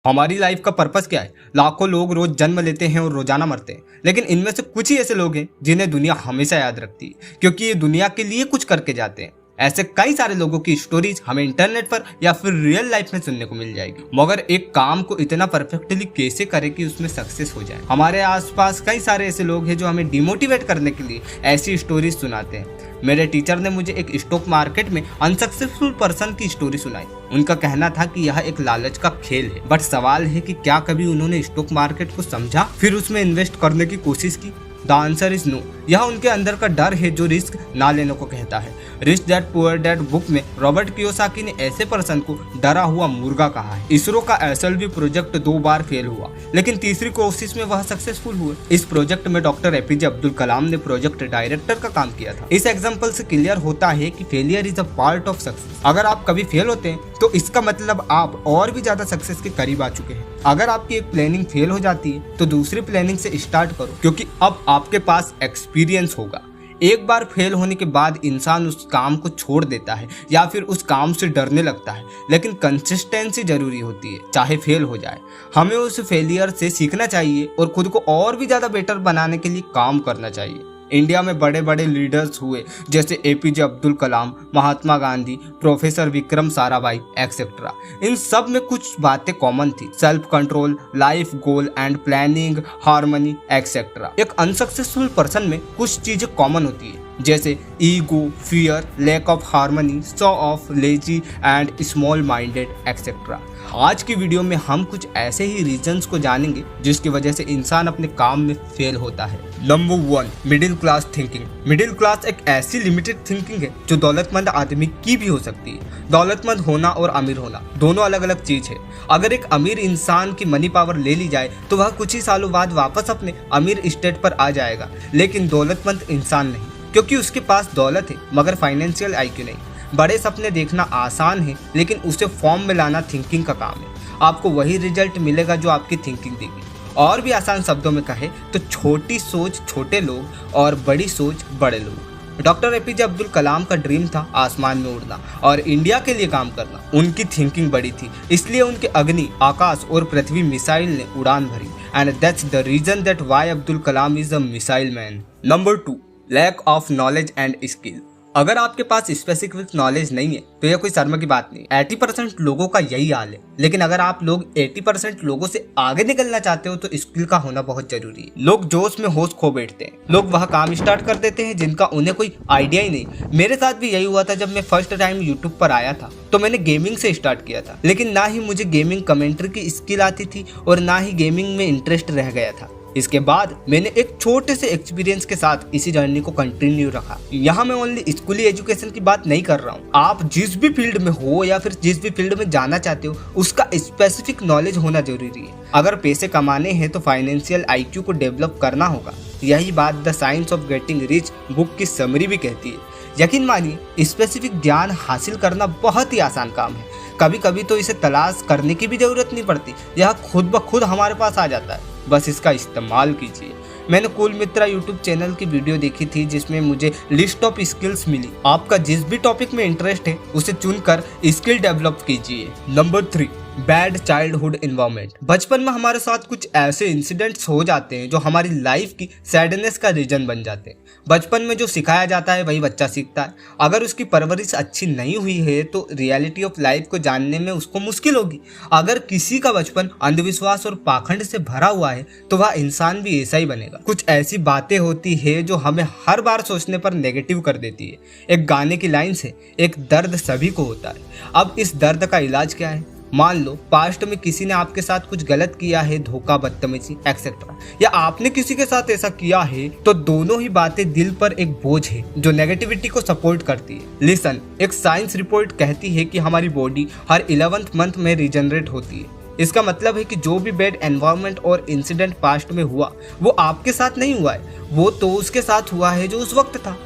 हमारी लाइफ का पर्पस क्या है? लाखों लोग रोज जन्म लेते हैं और रोजाना मरते हैं, लेकिन इनमें से कुछ ही ऐसे लोग हैं जिन्हें दुनिया हमेशा याद रखती है, क्योंकि ये दुनिया के लिए कुछ करके जाते हैं। ऐसे कई सारे लोगों की स्टोरीज हमें इंटरनेट पर या फिर रियल लाइफ में सुनने को मिल जाएगी, मगर एक काम को इतना परफेक्टली कैसे करें कि उसमें सक्सेस हो जाए। हमारे आसपास कई सारे ऐसे लोग हैं जो हमें डिमोटिवेट करने के लिए ऐसी स्टोरीज सुनाते हैं। मेरे टीचर ने मुझे एक स्टॉक मार्केट में अनसक्सेसफुल पर्सन की स्टोरी सुनाई। उनका कहना था कि यह एक लालच का खेल है, बट सवाल है कि क्या कभी उन्होंने स्टॉक मार्केट को समझा, फिर उसमें इन्वेस्ट करने की कोशिश की? The answer is no. यह उनके अंदर का डर है जो रिस्क ना लेने को कहता है। Rich dad poor dad book में रॉबर्ट कियोसाकी ने ऐसे पर्सन को डरा हुआ मुर्गा कहा है। इसरो का एसएलवी प्रोजेक्ट 2 बार फेल हुआ, लेकिन तीसरी कोशिश में वह सक्सेसफुल हुए। इस प्रोजेक्ट में डॉक्टर एपीजे अब्दुल कलाम ने प्रोजेक्ट डायरेक्टर का काम किया था। इस एग्जाम्पल से क्लियर होता है कि failure is a part of success. अगर आप कभी फेल होते हैं तो इसका मतलब आप और भी ज्यादा सक्सेस के करीब आ चुके हैं। अगर आपकी एक प्लानिंग फेल हो जाती है तो दूसरी प्लानिंग से स्टार्ट करो, क्योंकि अब आपके पास एक्सपीरियंस होगा। एक बार फेल होने के बाद इंसान उस काम को छोड़ देता है या फिर उस काम से डरने लगता है, लेकिन कंसिस्टेंसी जरूरी होती है। चाहे फेल हो जाए, हमें उस फेलियर से सीखना चाहिए और खुद को और भी ज्यादा बेटर बनाने के लिए काम करना चाहिए। इंडिया में बड़े बड़े लीडर्स हुए जैसे APJ Abdul Kalam, Mahatma Gandhi, professor Vikram Sarabhai etcetera. इन सब में कुछ बातें कॉमन थी: self control, life goal and planning, harmony etcetera. एक अनसक्सेसफुल पर्सन में कुछ चीजें कॉमन होती है, जैसे ego, fear, lack of harmony, show off, lazy and small minded etcetera. आज की वीडियो में हम कुछ ऐसे ही रीजंस को जानेंगे जिसकी वजह से इंसान अपने काम में फेल होता है। Number 1, middle class thinking. Middle class एक ऐसी लिमिटेड थिंकिंग है जो दौलतमंद आदमी की भी हो सकती है। दौलतमंद होना और अमीर होना दोनों अलग अलग चीज है। अगर एक अमीर इंसान की मनी पावर ले ली जाए तो वह कुछ ही सालों बाद वापस अपने अमीर स्टेट पर आ जाएगा, लेकिन दौलतमंद इंसान नहीं, क्योंकि उसके पास दौलत है मगर फाइनेंशियल आईक्यू नहीं। बड़े सपने देखना आसान है, लेकिन उसे फॉर्म में लाना थिंकिंग का काम है। आपको वही रिजल्ट मिलेगा जो आपकी थिंकिंग देगी। और भी आसान शब्दों में कहे तो छोटी सोच छोटे लोग और बड़ी सोच बड़े लोग। डॉक्टर एपीजे अब्दुल कलाम का ड्रीम था आसमान में उड़ना और इंडिया के लिए काम करना। उनकी थिंकिंग बड़ी थी, इसलिए उनके अग्नि, आकाश और पृथ्वी मिसाइल ने उड़ान भरी। And that's the reason that why Abdul Kalam is a missile man. Number 2, lack of knowledge and skill. अगर आपके पास स्पेसिफिक नॉलेज नहीं है तो यह कोई शर्म की बात नहीं। 80% लोगों का यही हाल है, लेकिन अगर आप लोग 80% लोगों से आगे निकलना चाहते हो तो स्किल का होना बहुत जरूरी है। लोग जोश में होश खो बैठते हैं, लोग वह काम स्टार्ट कर देते हैं जिनका उन्हें कोई आइडिया ही नहीं। मेरे साथ भी यही हुआ था। जब मैं फर्स्ट टाइम यूट्यूब पर आया था तो मैंने गेमिंग से स्टार्ट किया था, लेकिन ना ही मुझे गेमिंग कमेंट्री की स्किल आती थी और ना ही गेमिंग में इंटरेस्ट रह गया था। इसके बाद मैंने एक छोटे से एक्सपीरियंस के साथ इसी जर्नी को कंटिन्यू रखा। यहाँ मैं ओनली स्कूली एजुकेशन की बात नहीं कर रहा हूँ। आप जिस भी फील्ड में हो या फिर जिस भी फील्ड में जाना चाहते हो, उसका स्पेसिफिक नॉलेज होना जरूरी है। अगर पैसे कमाने हैं तो फाइनेंशियल आईक्यू को डेवलप करना होगा। यही बात the science of getting rich book की समरी भी कहती है। यकीन मानिए, स्पेसिफिक ज्ञान हासिल करना बहुत ही आसान काम है। कभी कभी तो इसे तलाश करने की भी जरूरत नहीं पड़ती, यह खुद ब खुद हमारे पास आ जाता है, बस इसका इस्तेमाल कीजिए। मैंने कूल मित्रा यूट्यूब चैनल की वीडियो देखी थी जिसमें मुझे लिस्ट ऑफ स्किल्स मिली। आपका जिस भी टॉपिक में इंटरेस्ट है उसे चुनकर स्किल डेवलप कीजिए। Number 3, bad childhood environment. बचपन में हमारे साथ कुछ ऐसे इंसिडेंट्स हो जाते हैं जो हमारी लाइफ की सैडनेस का रीजन बन जाते हैं। बचपन में जो सिखाया जाता है वही बच्चा सीखता है। अगर उसकी परवरिश अच्छी नहीं हुई है तो रियलिटी ऑफ लाइफ को जानने में उसको मुश्किल होगी। अगर किसी का बचपन अंधविश्वास और पाखंड से भरा हुआ है तो वह इंसान भी ऐसा ही बनेगा। कुछ ऐसी बातें होती है जो हमें हर बार सोचने पर नेगेटिव कर देती है। एक गाने की लाइन से, एक दर्द सभी को होता है। अब इस दर्द का इलाज क्या है? मान लो पास्ट में किसी ने आपके साथ कुछ गलत किया है, धोखा, बदतमीजी एक्सेट्रा, या आपने किसी के साथ ऐसा किया है, तो दोनों ही बातें दिल पर एक बोझ है जो नेगेटिविटी को सपोर्ट करती है। लिसन, एक साइंस रिपोर्ट कहती है कि हमारी बॉडी हर 11th मंथ में रीजनरेट होती है। इसका मतलब है कि जो भी बैड एनवायरनमेंट और इंसिडेंट पास्ट में हुआ वो आपके साथ नहीं हुआ है, वो तो उसके साथ हुआ है जो उस वक्त था।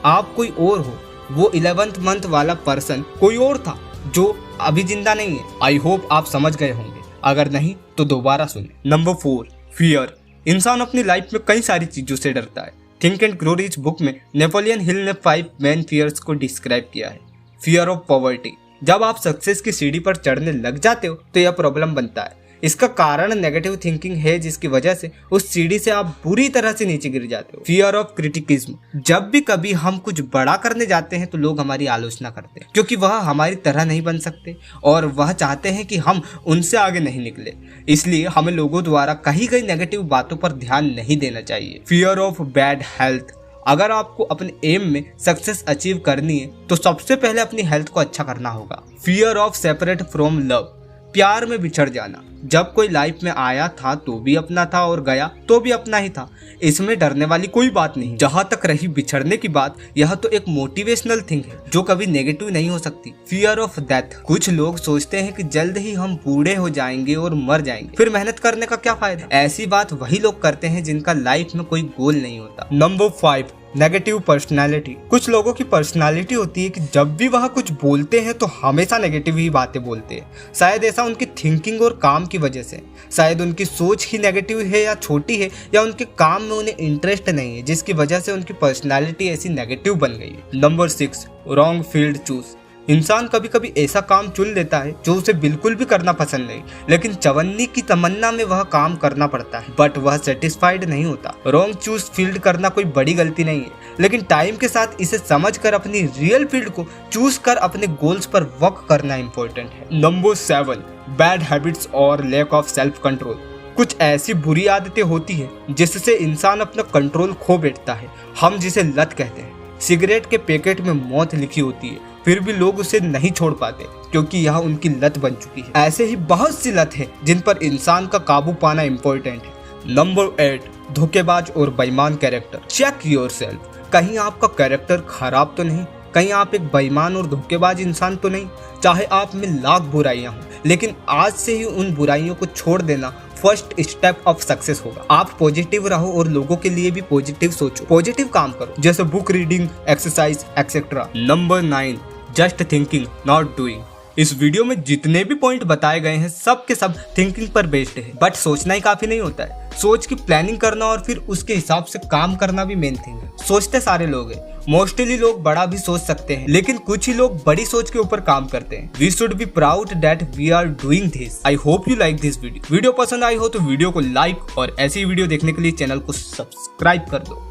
आप कोई और हो, वो 11th मंथ वाला पर्सन कोई और था जो अभी जिंदा नहीं है। आई होप आप समझ गए होंगे, अगर नहीं तो दोबारा सुने। Number 4, fear. इंसान अपनी लाइफ में कई सारी चीजों से डरता है। Think and grow rich book में नेपोलियन हिल ने 5 मेन फियर्स को डिस्क्राइब किया है। Fear of poverty. जब आप सक्सेस की सीढ़ी पर चढ़ने लग जाते हो तो यह प्रॉब्लम बनता है। इसका कारण नेगेटिव थिंकिंग है, जिसकी वजह से उस सीढ़ी से आप बुरी तरह से नीचे गिर जाते हो। Fear of criticism. जब भी कभी हम कुछ बड़ा करने जाते हैं तो लोग हमारी आलोचना करते हैं, क्योंकि वह हमारी तरह नहीं बन सकते और वह चाहते हैं कि हम उनसे आगे नहीं निकले। इसलिए हमें लोगों द्वारा कही गई नेगेटिव बातों पर ध्यान नहीं देना चाहिए। Fear of bad health. अगर आपको अपने एम में सक्सेस अचीव करनी है तो सबसे पहले अपनी हेल्थ को अच्छा करना होगा। Fear of separate from love. प्यार में बिछड़ जाना। जब कोई लाइफ में आया था तो भी अपना था और गया तो भी अपना ही था, इसमें डरने वाली कोई बात नहीं। जहां तक रही बिछड़ने की बात, यह तो एक मोटिवेशनल थिंग है जो कभी नेगेटिव नहीं हो सकती। Fear of death. कुछ लोग सोचते हैं कि जल्द ही हम बूढ़े हो जाएंगे और मर जाएंगे, फिर मेहनत करने का क्या फायदा। ऐसी बात वही लोग करते हैं जिनका लाइफ में कोई गोल नहीं होता। Number 5, negative personality. कुछ लोगों की पर्सनालिटी होती है कि जब भी वह कुछ बोलते हैं तो हमेशा नेगेटिव ही बातें बोलते हैं। शायद ऐसा उनकी थिंकिंग और काम की वजह से, शायद उनकी सोच ही नेगेटिव है या छोटी है, या उनके काम में उन्हें इंटरेस्ट नहीं है, जिसकी वजह से उनकी पर्सनालिटी ऐसी नेगेटिव बन गई है। Number 6, wrong field choose. इंसान कभी कभी ऐसा काम चुन लेता है जो उसे बिल्कुल भी करना पसंद नहीं, लेकिन चवन्नी की तमन्ना में वह काम करना पड़ता है, बट वह सेटिस्फाइड नहीं होता। रॉन्ग चूज फील्ड करना कोई बड़ी गलती नहीं है, लेकिन टाइम के साथ इसे समझकर अपनी रियल फील्ड को चूज कर अपने गोल्स पर वर्क करना इंपॉर्टेंट है। नंबर 7, बैड हैबिट्स और लैक ऑफ सेल्फ कंट्रोल। कुछ ऐसी बुरी आदतें होती है जिससे इंसान अपना कंट्रोल खो बैठता है, हम जिसे लत कहते हैं। सिगरेट के पैकेट में मौत लिखी होती है, फिर भी लोग उसे नहीं छोड़ पाते क्योंकि यह उनकी लत बन चुकी है। ऐसे ही बहुत सी लत है जिन पर इंसान का काबू पाना इंपॉर्टेंट है। नंबर 8, धोखेबाज और बेईमान कैरेक्टर। Check yourself. कहीं आपका कैरेक्टर खराब तो नहीं, कहीं आप एक बेईमान और धोखेबाज इंसान तो नहीं। चाहे आप में लाख बुराइयां हों, लेकिन आज से ही उन बुराइयों को छोड़ देना फर्स्ट स्टेप ऑफ सक्सेस होगा। आप पॉजिटिव रहो और लोगों के लिए भी पॉजिटिव सोचो, पॉजिटिव काम करो, जैसे book reading, exercise etcetera. Number 9, just thinking not doing. इस वीडियो में जितने भी पॉइंट बताए गए हैं सब के सब थिंकिंग पर बेस्ड है, बट सोचना ही काफी नहीं होता है। सोच की प्लानिंग करना और फिर उसके हिसाब से काम करना भी मेन थिंग है। सोचते सारे लोग हैं, मोस्टली लोग बड़ा भी सोच सकते हैं, लेकिन कुछ ही लोग बड़ी सोच के ऊपर काम करते हैं। We should be proud that we are doing this. I hope you like this video. Video पसंद आई हो तो वीडियो को लाइक और ऐसी वीडियो देखने के लिए चैनल को सब्सक्राइब कर दो।